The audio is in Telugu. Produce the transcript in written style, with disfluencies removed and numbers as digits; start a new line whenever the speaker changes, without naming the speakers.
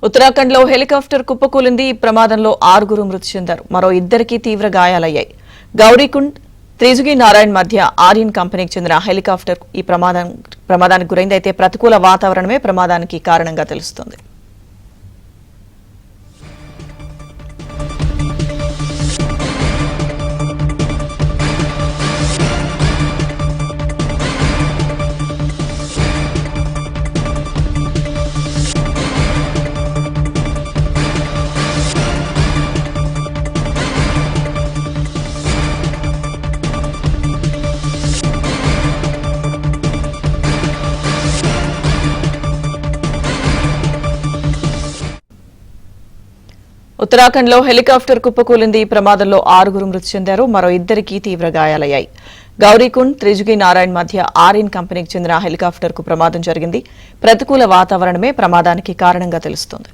ఉత్తరాఖండ్ లో హెలికాప్టర్ కుప్పకూలింది. ఈ ప్రమాదంలో 6 మృతి చెందారు. మరో 2కి తీవ్ర గాయాలయ్యాయి. గౌరీకుండ్ త్రిజుగి నారాయణ్ మధ్య ఆర్యన్ కంపెనీకి చెందిన హెలికాప్టర్ ఈ ప్రమాదానికి గురైంది. అయితే ప్రతికూల వాతావరణమే ప్రమాదానికి కారణంగా తెలుస్తోంది. ఉత్తరాఖండ్ లో హెలికాప్టర్ కుప్పకూలింది. ఈ ప్రమాదంలో 6 మృతి చెందారు. మరో 2కి తీవ్ర గాయాలయ్యాయి. గౌరీకుండ్ త్రిజుగి నారాయణ్ మధ్య ఆర్యన్ కంపెనీకి చెందిన హెలికాప్టర్ కు ప్రమాదం జరిగింది. ప్రతికూల వాతావరణమే ప్రమాదానికి కారణంగా తెలుస్తోంది.